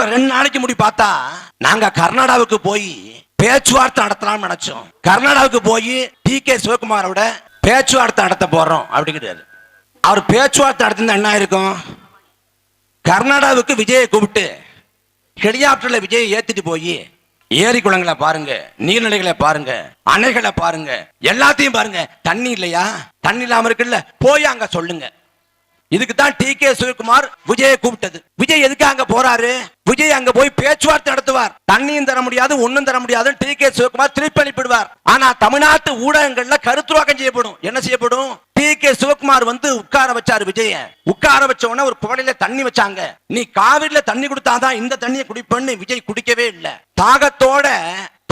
இப்ப 2 நாளைக்கு முடி பார்த்தா நாங்க கர்நாடகாவுக்கு போய் பேச்சுவார்த்தை நடத்தலாம்னு நினைச்சோம். கர்நாடகாவுக்கு போய் டி.கே. சிவகுமாரோட பேச்சுவார்த்தை நடத்த போறோம் அப்படிங்கிறாரு. அவர் பேச்சுவார்த்தை நடத்தினா என்ன இருக்கும்? கர்நாடகாவுக்கு விஜயை கூப்பிட்டு ஹெலிகாப்டர்ல விஜயை ஏத்திட்டு போய் ஏரி குளங்களை பாருங்க, நீர்நிலைகளை பாருங்க, அணைகளை பாருங்க, எல்லாத்தையும் பாருங்க. தண்ணி இல்லையா? தண்ணி இல்லாம இருக்குல்ல, போய் அங்க சொல்லுங்க. இதுக்கு தான் டி.கே. சிவகுமார் விஜயை கூப்பிட்டது. விஜய் எதுக்கு அங்க போறாரு? விஜய் அங்க போய் பேச்சுவார்த்தை நடத்துவார். தண்ணியும் தர முடியாது, ஒன்னும் தர முடியாது. டி.கே. சிவகுமார் திருப்பி அனுப்பிடுவார். ஆனா தமிழ்நாட்டு ஊடகங்கள்ல கருத்துருவாக்கம் செய்யப்படும். என்ன செய்யப்படும்? டி.கே. சிவகுமார் வந்து உட்கார வச்சாரு விஜய. உட்கார வச்ச உடனே ஒரு குவளையில தண்ணி வச்சாங்க. நீ காவிரியில தண்ணி கொடுத்தாதான் இந்த தண்ணியை குடிப்பேன்னு விஜய் குடிக்கவே இல்லை. தாகத்தோட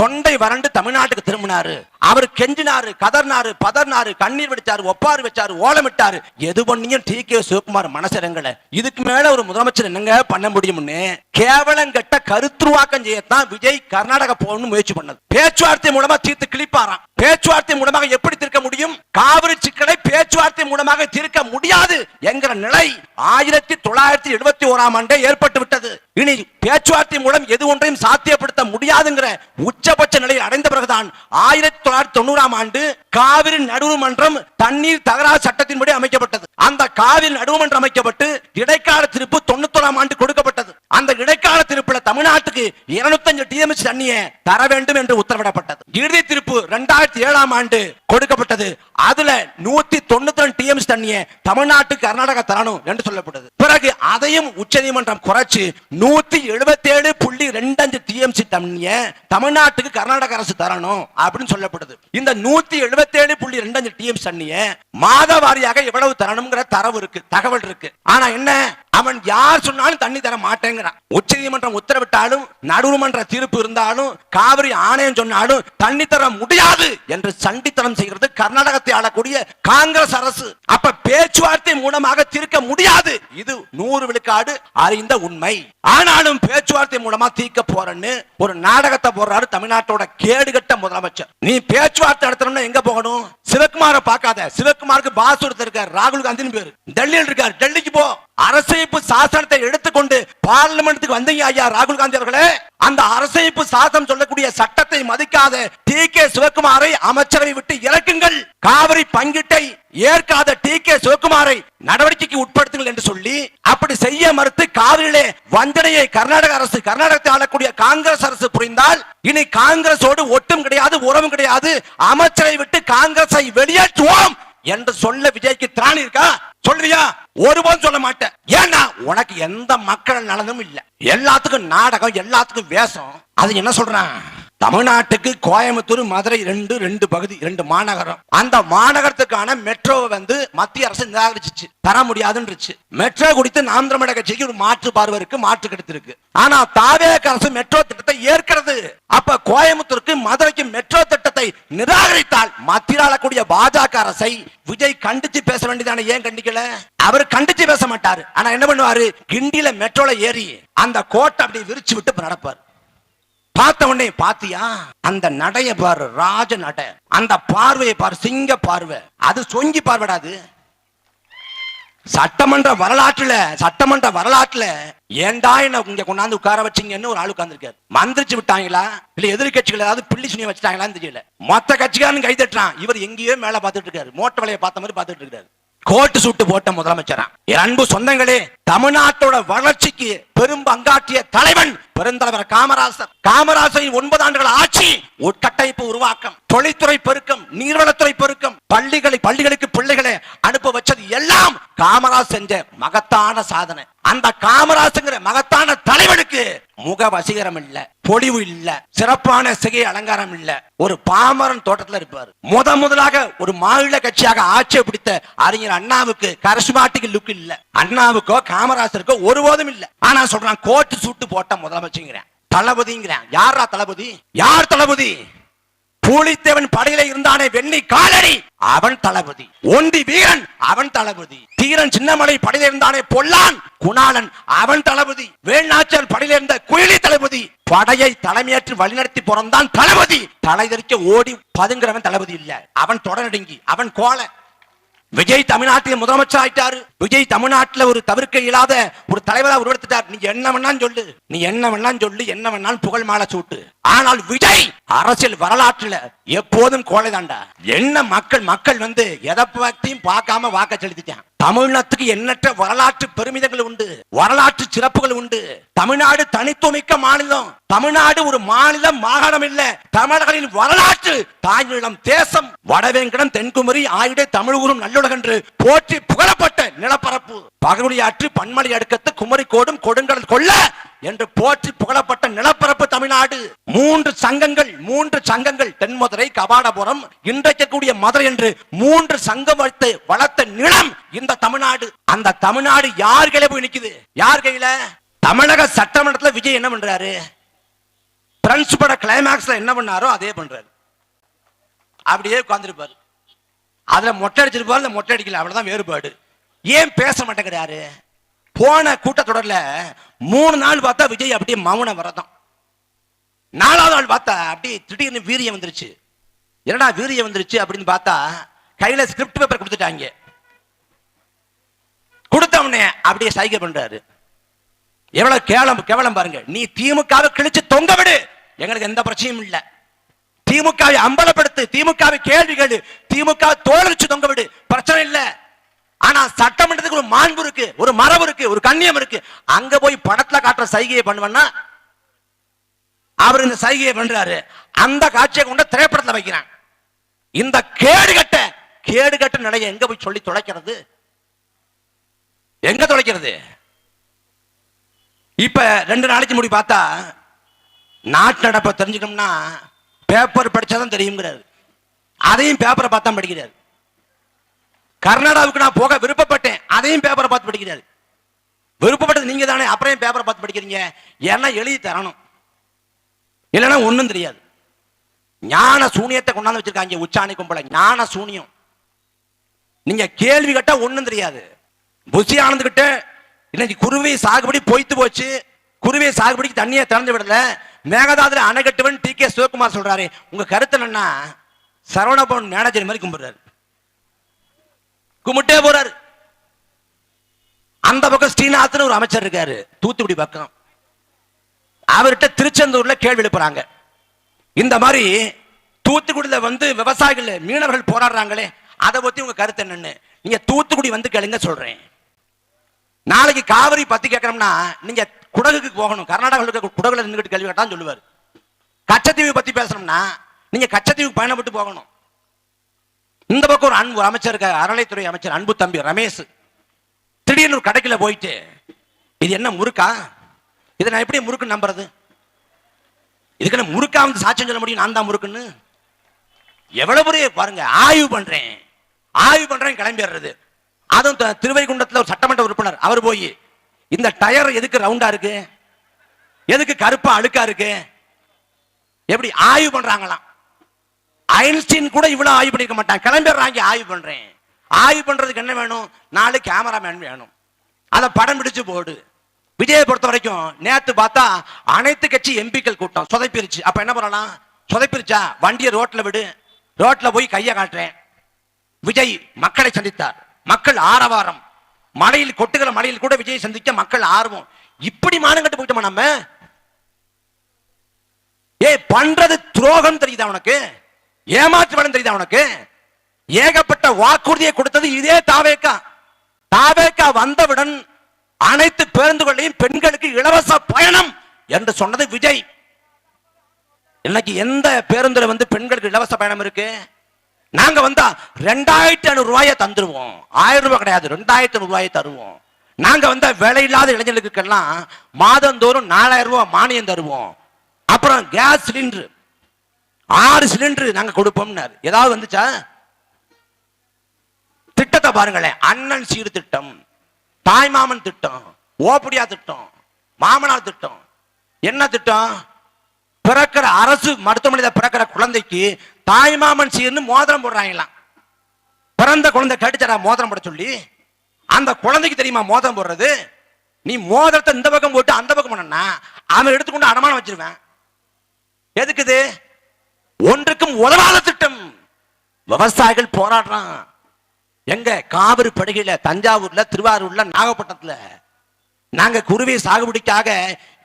தொண்டை வறண்டு தமிழ்நாட்டுக்கு திரும்பினாரு. அவர் கெஞ்சினாரு, கதர்னாரு, பதர்னாரு, கண்ணீர் வெடிச்சாரு, ஒப்பாரு வச்சாரு, ஓலமிட்டாரு. எது பண்ணியும் டி.கே. சிவகுமார் மனசிறங்கல. இதுக்கு மேல ஒரு முதலமைச்சர் என்னங்க பண்ண முடியும்னு கேவலம் கட்ட கருத்துருவாக்கம் செய்யத்தான் விஜய் கர்நாடகா போகணும்னு முயற்சி பண்ணது. பேச்சுவார்த்தை மூலமா தீர்த்து கிழிப்பாராம். பேச்சுவார்த்தை மூலமாக எப்படி தீர்க்க முடியும்? காவிரி சிக்கலை பேச்சுவார்த்தை மூலமாக தீர்க்க முடியாது என்கிற நிலை 1971ஆம் ஆண்டே ஏற்பட்டு விட்டது. இனி பேச்சுவார்த்தை மூலம் எது ஒன்றையும் சாத்தியப்படுத்த முடியாதுங்கிற உச்சபட்ச நிலையை அடைந்த பிறகுதான் 1990ஆம் ஆண்டு காவிரி நடுவர்மன்றம் தண்ணீர் தகராறு சட்டத்தின்படி அமைக்கப்பட்டது. அந்த காவிரி நடுவர்மன்றம் அமைக்கப்பட்டு இடைக்கால தீர்ப்பு 91ஆம் ஆண்டு கொடுக்கப்பட்டது. அந்த இடைக்கால தீர்ப்புல தமிழ்நாட்டுக்கு 205 டிஎம்சி தண்ணியை தர வேண்டும் என்று உத்தரவிடப்பட்டது. இறுதி தீர்ப்பு 2007ஆம் ஆண்டு கொடுக்கப்பட்டது. அதுல 192 டிஎம்சி தண்ணியை தமிழ்நாட்டுக்கு கர்நாடகா தரணும் என்று சொல்லப்பட்டது. பிறகு அதையும் உச்சநீதிமன்றம் குறைச்சு 177.25 டிஎம்சி தண்ணியை தமிழ்நாட்டுக்கு கர்நாடக அரசு தரணும் அப்படின்னு சொல்லப்படுது. இந்த 177.25 டிஎம்சி தண்ணியை மாத வாரியாக எவ்வளவு தரணும்ங்கிற தரவு இருக்கு, தகவல் இருக்கு. ஆனா என்ன, அவன் யார் சொன்னாலும் தண்ணி தர மாட்டேங்கிறான். உச்சநீதிமன்றம் உத்தரவிட்டாலும் நடுவர்மன்ற தீர்ப்பு இருந்தாலும் காவிரி ஆணையம் சொன்னாலும் தண்ணி தர முடியாது என்று சண்டித்தனம் செய்கிறது கர்நாடகத்தை ஆளக்கூடிய காங்கிரஸ் அரசு. அப்ப பேச்சுவார்த்தை மூலமாக தீர்க்க முடியாது, இது 100 விழுக்காடு அறிந்த உண்மை. ஆனாலும் பேச்சுவார்த்தை மூலமா தீர்க்க போறன்னு ஒரு நாடகத்தை போடுறாரு தமிழ்நாட்டோட கேடுகட்ட முதலமைச்சர். நீ பேச்சுவார்த்தை நடத்தணும்னா எங்க போகணும்? சிவகுமாரை பார்க்காத. சிவகுமாருக்கு பாஸ் ஒருத்தர் இருக்கார், ராகுல் காந்தின்னு பேரு, டெல்லியில் இருக்கார். டெல்லிக்கு போ. அரசமைப்பு சாசனத்தை எடுத்துக்கொண்டு பார்லிமெண்ட்டுக்கு வந்தீங்க ஐயா ராகுல் காந்தி அவர்களே. அந்த அரசமைப்பு சாசனம் சொல்லக்கூடிய சட்டத்தை மதிக்காத டி.கே. சிவகுமாரை அமைச்சரவை விட்டு இறக்குங்கள். காவிரி பங்கீட்டை ஏற்காத டி.கே. சிவகுமாரை நடவடிக்கைக்கு உட்படுத்துங்கள் என்று சொல்லி அப்படி செய்ய மறுத்து காவிரியிலே வஞ்சனையை கர்நாடக அரசு, கர்நாடகத்தை ஆளக்கூடிய காங்கிரஸ் அரசு புரிந்தால் இனி காங்கிரஸோடு ஒட்டும் கிடையாது, உறவும் கிடையாது. அமைச்சரை விட்டு காங்கிரஸை வெளியேற்றுவோம் என்று சொல்ல விஜய்க்கு திராணி இருக்கா? சொல்றியா? ஒருபோதும் சொல்ல மாட்டேன். ஏன்னா உனக்கு எந்த மக்கள் நலனும் இல்ல. எல்லாத்துக்கும் நாடகம், எல்லாத்துக்கும் வேஷம். அது என்ன சொல்றான்? தமிழ்நாட்டுக்கு கோயம்புத்தூர், மதுரை ரெண்டு பகுதி, 2 மாநகரம். அந்த மாநகரத்துக்கான மெட்ரோவை வந்து மத்திய அரசு நிராகரிச்சு தர முடியாதுன்னு மெட்ரோ குறித்து நாம் தமிழக கட்சிக்கு ஒரு மாற்று பார்வை இருக்கு, மாற்று கருத்து இருக்கு. ஆனா தாவேக அரசு மெட்ரோ திட்டத்தை ஏற்கிறது. அப்ப கோயம்புத்தூருக்கு, மதுரைக்கு மெட்ரோ திட்டத்தை நிராகரித்தால் மத்திய ஆளக்கூடிய பாஜக அரசை விஜய் கண்டிச்சு பேச வேண்டியதான? ஏன் கண்டிக்கல? அவர் கண்டிச்சு பேச மாட்டாரு. ஆனா என்ன பண்ணுவாரு? கிண்டியில மெட்ரோல ஏறி அந்த கோட்டை அப்படி விரிச்சு விட்டு நடப்பார். பார்த்த உடனே பாத்தியா அந்த நடைய பாரு, ராஜ நட, அந்த பார்வையை பாரு, சிங்க பார்வை. அது சொங்கி பார்வைடாது. சட்டமன்ற வரலாற்றுல ஏண்டா என்ன இங்க கொண்டாந்து உட்கார வச்சீங்கன்னு ஒரு ஆள் உட்கார்ந்துருக்காரு. மந்திரிச்சு விட்டாங்களா இல்ல எதிர்கட்சிகள் ஏதாவது பிள்ளி சுனிய வச்சுட்டாங்களான்னு தெரியல. மொத்த கட்சிக்காரன் கை தட்டுறான். இவர் எங்கேயோ மேல பார்த்துட்டு இருக்காரு, மோட்ட வேலையை பார்த்த மாதிரி பார்த்துட்டு இருக்காரு. கோட்டு சூட்டு போட்ட முதலமைச்சரா. அன்பு சொந்தங்களே, தமிழ்நாட்டோட வளர்ச்சிக்கு பெரும் பங்காற்றிய தலைவன் பெருந்தலைவர் காமராசர். காமராசரின் 9 ஆண்டுகள் ஆட்சி உட்கட்டமைப்பு உருவாக்கம், தொழில்துறை பெருக்கம், நீர்வளத்துறை பெருக்கம், பள்ளிகளுக்கு பிள்ளைகளை அனுப்ப வச்சது எல்லாம் காமராஜ் செஞ்ச மகத்தான சாதனை. அந்த காமராஜ்ங்கிற மகத்தான தலைவனுக்கு முக வசீகரம் இல்ல, பொலிவு இல்ல, சிறப்பான சிகை அலங்காரம் இல்ல. ஒரு பாமரன் தோட்டத்துல இருப்பாரு. முதலாக ஒரு மாநில கட்சியாக ஆட்சியை பிடித்த அறிஞர் அண்ணாவுக்கு கரிஸ்மாட்டிக் லுக் இல்ல. அண்ணாவுக்கோ காமராஜருக்கோ ஒருபோதும் இல்ல. ஆனா சொல்றான் கோட்டு சூட்டு போட்ட முதலமைச்சர் தளபதிங்கிறான். யாரா தளபதி? யார் தளபதி? பூலித்தேவன் படையில இருந்தானே வெண்ணி காலடி, அவன் தளபதி. ஒண்டி வீரன், அவன் தளபதி. தீரன் சின்னமலை படையில இருந்தானே பொல்லான் குணாளன், அவன் தளபதி. வேல்நாச்சியார் படையில இருந்த குயிலி தளபதி. படையை தலைமையேற்று வழிநடத்தி பிறந்தான் தளபதி. தலை தெறிக்க ஓடி பதுங்கிறவன் தளபதி இல்ல. அவன் தொடநடுங்கி, அவன் கோலை. விஜய் தமிழ்நாட்டில் முதலமைச்சர் ஆயிட்டாரு. விஜய் தமிழ்நாட்டில் ஒரு தவிர்க்க இயலாத ஒரு தலைவரா உருவெடுத்துட்டார். நீ என்ன வேணாலும் சொல்லு, நீ என்ன வேணாலும் சொல்லு, என்ன வேணாலும் புகழ் மாலை சூட்டு. ஆனால் விஜய் அரசியல் வரலாற்றுல எப்போதும் கோழைதாண்டா. என்ன மக்கள் வந்து எதை பத்தியும் பார்க்காம வாக்க செலுத்திட்டான். தமிழ்நாட்டுக்கு எண்ணற்ற வரலாற்று பெருமிதங்கள் உண்டு, வரலாற்று சிறப்புகள் உண்டு. தமிழ்நாடு தனித்துவமிக்க மாநிலம். தமிழ்நாடு ஒரு மாநிலம், மாகாணம் இல்ல. தமிழர்களின் வரலாற்று தாய்நிலம், தேசம், வடவேங்கடம், தென்குமரி, ஆயுடை, தமிழூரும் நல்லுலகென்று போற்றி புகழப்பட்ட நிலப்பரப்பு. பகவலியாற்று, பன்மலை அடுக்கத்து, குமரி கோடும், கொடுங்கடல் கொள்ள என்று போற்றி புகழப்பட்ட நிலப்பரப்பு தமிழ்நாடு. மூன்று சங்கங்கள் தென்மதுரை, கபாடபுரம், இன்றைக்கு கூடிய மதுரை என்று மூன்று சங்கம் வளர்த்த நிலம் இந்த தமிழ்நாடு. அந்த தமிழ்நாடு யார் கையில போய் நிக்குது? யார் கையில? தமிழக சட்டமன்றத்தில் விஜய் என்ன பண்றாரு? பிரெஞ்சு பட கிளைமாக்ஸ்ல என்ன பண்ணாரோ அதே பண்றாரு. அப்படியே உட்கார்ந்துருப்பாரு. அதுல மொட்டை அடிச்சிருப்பாரு, மொட்டை அடிக்கல, அவ்வளவுதான் வேறுபாடு. ஏன் பேச மாட்டேங்கிறாரு? போன கூட்டத்தொடர்ல 3 நாள் பார்த்தா விஜய் அப்படியே மௌன வரதான். 4வது நாள் பார்த்தா அப்படியே திடீர்னு வீரியம் வந்துருச்சு. என்னடா வீரியம் வந்துருச்சு அப்படின்னு பார்த்தா கையில ஸ்கிரிப்ட் பேப்பர் கொடுத்துட்டாங்க. கொடுத்தவனே அப்படியே சைகை பண்றாரு. எவ்வளவு கேவலம் பாருங்க. நீ திமுகவை கிழிச்சு தொங்க விடு, எங்களுக்கு எந்த பிரச்சனையும் இல்ல. திமுகவை அம்பலப்படுத்து, திமுகவை கேள்வி கேளு, திமுக தோல்விச்சு தொங்க விடு, பிரச்சனை இல்ல. ஆனா சட்டமன்றத்துக்கு ஒரு மாண்பு இருக்கு, ஒரு மரபு இருக்கு, ஒரு கண்ணியம் இருக்கு. அங்க போய் படத்துல காட்டுற சைகையை பண்ணுவா அவர் இந்த சைகையை பண்றாரு. அந்த காட்சியை கொண்ட திரைப்படத்தில் வைக்கிறான். இந்த கேடுகட்ட நிலையை எங்க போய் சொல்லி தொலைக்கிறது? எங்க தொலைக்கிறது? இப்ப 2 நாளைக்கு முடி பார்த்தா நாட்டு நடப்பை தெரிஞ்சுக்கணும்னா பேப்பர் படிச்சாதான் தெரியுங்கிறாரு. அதையும் பேப்பரை பார்த்தா படிக்கிறாரு. கர்நாடகாவுக்கு நான் போக விருப்பப்பட்டேன், அதையும் பேப்பரை பார்த்து படிக்கிறாரு. விருப்பப்பட்டது நீங்க தானே, அப்புறம் பேப்பரை பார்த்து படிக்கிறீங்க. ஏன்னா எழுதி தரணும், இல்லைன்னா ஒண்ணும் தெரியாது. ஞான சூனியத்தை கொண்டாந்து வச்சிருக்காங்க உச்சாணி கும்பல. ஞான சூனியம். நீங்க கேள்வி கேட்டா ஒண்ணும் தெரியாது. புஷி ஆனந்த் கிட்ட இன்னைக்கு குருவை சாகுபடி பொய்த்து போச்சு, குருவை சாகுபடிக்கு தண்ணியை திறந்து விடல, மேகதாதுல அணை கட்டுவன் டி.கே. சிவகுமார் சொல்றாரு. உங்க கருத்து என்னன்னா சரவணபவன் மேனேஜர் மாதிரி கும்பிடுறாரு, கும்பிட்டே போறாரு. அந்த பக்கம் ஸ்ரீநாத்னு ஒரு அமைச்சர் இருக்காரு தூத்துக்குடி பக்கம், அவர்கிட்ட திருச்செந்தூர்ல கேள்வி எழுப்புறாங்க. இந்த மாதிரி தூத்துக்குடியில வந்து விவசாயிகள் மீனவர்கள் போராடுறாங்களே, அதை பத்தி உங்க கருத்து என்னன்னு நீங்க தூத்துக்குடி வந்து கேளுங்க சொல்றேன். நாளைக்கு காவிரி பத்தி கேட்கணும்னா நீங்க குடகுக்கு போகணும். கர்நாடகாவில் குடகுல நின்றுட்டு கேள்வி கேட்டான்னு சொல்லுவார். கச்சத்தீவு பத்தி பேசணும்னா நீங்க கச்சத்தீவுக்கு பயணப்பட்டு போகணும். இந்த பக்கம் ஒரு அமைச்சர் இருக்க, அறநிலைத்துறை அமைச்சர் அன்பு தம்பி ரமேஷ், திடீர்னு ஒரு கடைக்குள்ள போயிட்டு இது என்ன முறுக்கா, இதை நான் எப்படி முறுக்குன்னு நம்புறது? இதுக்கு முறுக்கா வந்து சாட்சியம் சொல்ல முடியும் நான் தான் முறுக்குன்னு? எவ்வளவு பெரிய பாருங்க. ஆய்வு பண்றேன் கிளம்பிடுறது. அதுவும் திருவைகுண்டத்தில் ஒரு சட்டமன்ற உறுப்பினர் அவர் போய் இந்த டயர் எதுக்கு ரவுண்டா இருக்கு, எதுக்கு கருப்பா அழுக்கா இருக்கு, எப்படி ஆய்வு பண்றாங்களாம். ஐன்ஸ்டீன் கூட இவ்வளவு ஆய்வு பண்ணிருக்க மாட்டாங்க. கிளம்பிடுறாங்க ஆய்வு பண்றேன். ஆய்வு பண்றதுக்கு என்ன வேணும்? 4 கேமராமேன் வேணும், அதை படம் பிடிச்சு போடு. விஜயை பொறுத்த வரைக்கும் நேத்து பார்த்தா அனைத்து கட்சி எம்பிக்கள் கூட்டம் சொதைப்பிருச்சு. அப்ப என்ன பண்ணலாம்? சொதைப்பிருச்சா வண்டியை ரோட்ல விடு, ரோட்ல போய் கையை காட்டுறேன். விஜய் மக்களை சந்தித்தார், மக்கள் ஆரவாரம், மலையில் கொட்டுகிற மலையில் கூட விஜய் சந்திக்க மக்கள் ஆர்வம். இப்படி மானங்கட்டு போயிட்டோமா நம்ம? பண்றது துரோகம் தெரியுதா உனக்கு? ஏமாற்று வேணும் தெரியுதா உனக்கு? ஏகப்பட்ட வாக்குறுதியை கொடுத்தது இதே தாவேக்கா வந்தவுடன் அனைத்து பேருந்துகளையும் பெண்களுக்கு இலவச பயணம் என்று சொன்னது விஜய். இன்னைக்கு எந்த பேருந்துல வந்து பெண்களுக்கு இலவச பயணம் இருக்கு? நாங்க வந்தா 2500 ரூபாயை தந்துருவோம். 1000 ரூபாய் கிடையாது, 2500 ரூபாயை தருவோம். நாங்க வந்தா வேலை இல்லாத இளைஞர்களுக்கெல்லாம் மாதந்தோறும் 4000 ரூபாய் மானியம் தருவோம். அப்புறம் கேஸ் சிலிண்டர் 6 சிலிண்டர் நாங்க கொடுப்போம். ஏதாவது வந்துச்சா? திட்டத்தை பாருங்களேன். அண்ணன் சீர் திட்டம், தாய்மாமன் திட்டம், ஓப்படியா திட்டம், மாமனார் திட்டம். என்ன திட்டம்? பிறக்கிற அரசு மருத்துவமனையில் பிறக்கிற குழந்தைக்கு தாய்மாமன் சீர்னு மோதிரம் போடுறாங்களாம். பிறந்த குழந்தை கடிச்சா மோதிரம் போட சொல்லி, அந்த குழந்தைக்கு தெரியுமா மோதிரம் போடுறது? நீ மோதிரத்தை இந்த பக்கம் போட்டு அந்த பக்கம் பண்ணா அவன் எடுத்துக்கொண்டு அடமானம் வச்சிருவேன். எதுக்குது? ஒன்றுக்கும் உதவாத திட்டம். விவசாயிகள் போராடுறான். எங்க காவிரி படுகையில, தஞ்சாவூர்ல, திருவாரூர்ல, நாகப்பட்டினத்துல நாங்க குருவி சாகுபடிக்காக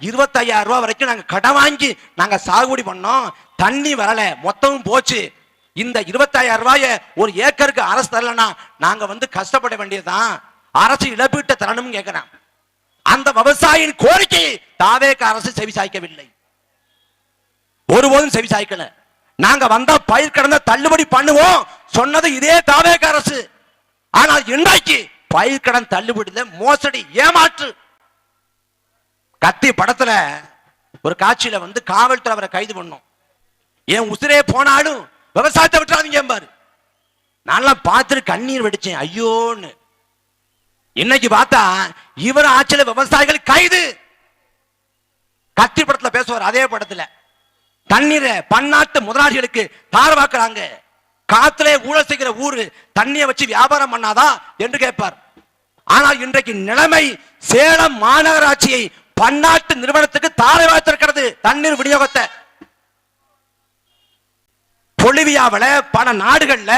25,000 ரூபாய் வரைக்கும் நாங்க கடன் வாங்கி நாங்க சாகுபடி பண்ணோம். தண்ணி வரல, மொத்தமும் போச்சு. இந்த 25,000 ரூபாய ஒரு ஏக்கருக்கு அரசு தரலன்னா நாங்க கஷ்டப்பட வேண்டியதுதான். அரசு இழப்பீட்டை தரணும் கேட்கிறேன். அந்த விவசாயியின் கோரிக்கையை தாவேக அரசு செவி சாய்க்கவில்லை, ஒருபோதும் செவி சாய்க்கல. நாங்க வந்தா பயிர் கடந்த தள்ளுபடி பண்ணுவோம் சொன்னது இதே தாவேக அரசு. ஆனால் இன்றைக்கு பயிர் கடன் தள்ளுபடியில மோசடி, ஏமாற்று. கத்தி படத்துல ஒரு காட்சியில காவல்துறை அவரை கைது பண்ணும். என் உசிரே போனாலும் விவசாயத்தை விட்டுறாதீங்க பாரு. நான் பார்த்துட்டு கண்ணீர் வெடிச்சேன், ஐயோன்னு. இன்னைக்கு பார்த்தா இவர் ஆட்சியில விவசாயிகள் கைது. கத்தி படத்துல பேசுவார், அதே படத்துல தண்ணீரை பன்னாட்டு முதலாளிகளுக்கு தாரவாக்குறாங்க. காத்திலே ஊழல் செய்கிற ஊரு தண்ணியை வச்சு வியாபாரம் பண்ணாதா என்று கேட்பார். ஆனால் இன்றைக்கு நிலைமை சேலம் மாநகராட்சியை பன்னாட்டு நிறுவனத்துக்கு தாரை வாய்த்திருக்கிறது தண்ணீர் விநியோகத்தை. பொலிவியாவில் பல நாடுகள்ல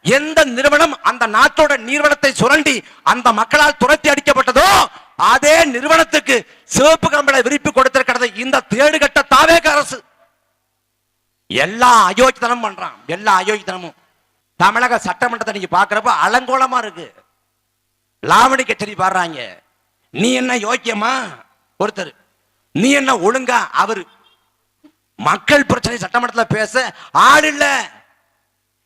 எந்த நிறுவனம் அந்த நாட்டோட நீர்வளத்தை சுரண்டி அந்த மக்களால் துரத்தி அடிக்கப்பட்டதோ அதே நிறுவனத்துக்கு சிவப்பு கம்பள விரிப்பு கொடுத்திருக்கிறது இந்த தேடுகட்ட தாவேக அரசு. எல்லா அயோக்கியத்தனமும் பண்றான், எல்லா அயோக்கியத்தனமும். தமிழக சட்டமன்றத்தை நீங்க பாக்குறப்ப அலங்கோலமா இருக்கு. லாவணி கச்சேரி பாடுறாங்க. நீ என்ன யோக்கியமா ஒருத்தர், நீ என்ன ஒழுங்கா அவரு. மக்கள் பிரச்சனை சட்டமன்றத்தில் பேச ஆள் இல்ல.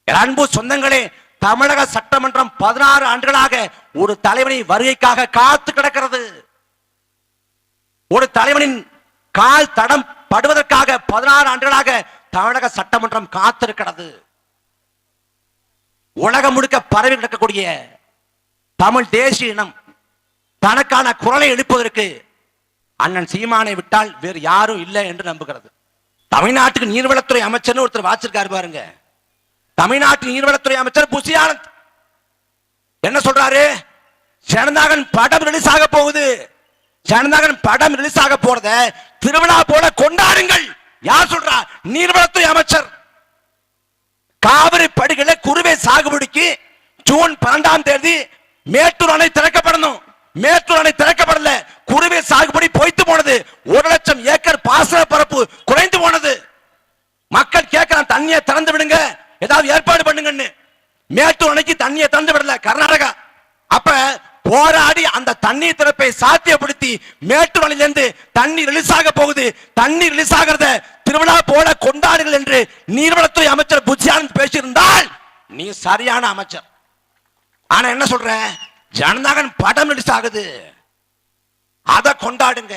அன்பு சொந்தங்களே, தமிழக சட்டமன்றம் 16 ஆண்டுகளாக ஒரு தலைவனை வருகைக்காக காத்து கிடக்கிறது. ஒரு தலைவனின் கால் தடம் படுவதற்காக 16 ஆண்டுகளாக தமிழக சட்டமன்றம் காத்திருக்கிறது. உலகம் முழுக்க பரவி கிடக்கக்கூடிய தமிழ் தேசிய இனம் தனக்கான குரலை எழுப்புவதற்கு அண்ணன் சீமானை விட்டால் வேறு யாரும் இல்லை என்று நம்புகிறது. தமிழ்நாட்டுக்கு நீர்வளத்துறை அமைச்சர் ஒருத்தர் வாச்சிருக்காரு பாருங்க. தமிழ்நாட்டு நீர்வளத்துறை அமைச்சர் புசி ஆனந்த் என்ன சொல்றாரு? ஜனநாயகன் படம் ரிலீஸ் ஆக போகுது. ஜனநாயகன் படம் ரிலீஸ் ஆக போறத திருவிழா போல கொண்டாடுங்கள். யார் சொல்றா? நீர்வளத்துறை அமைச்சர். காவிரி படுகையில குறுவை சாகுபடிக்கு ஜூன் 12ஆம் தேதி மேட்டூர் அணை திறக்கப்படணும். மேட்டூர் அணை திறக்கப்படல, குறுவை சாகுபடி பொய்த்து போனது. 1,00,000 ஏக்கர் பாசன பரப்பு குறைந்து போனது. மக்கள் கேட்கிறான், தண்ணியை திறந்து விடுங்க, ஏதாவது ஏற்பாடு பண்ணுங்கன்னு. மேட்டூர் அணைக்கு தண்ணியை திறந்து விடல கர்நாடகா. அப்ப போராடி அந்த தண்ணீர் திறப்பை சாத்தியப்படுத்தி மேட்டூர் அணையிலிருந்து தண்ணீர் ரிலீஸ் ஆக போகுது. தண்ணீர் ரிலீஸ் ஆகிறத திருவிழா போல கொண்டாடுங்கள் என்று நீர்வளத்துறை அமைச்சர் புசி ஆனந்த் பேசியிருந்தால் நீ சரியான அமைச்சர். ஆனா என்ன சொல்ற? ஜனநாயகன் படம் ரிலீஸ் ஆகுது, அதை கொண்டாடுங்க.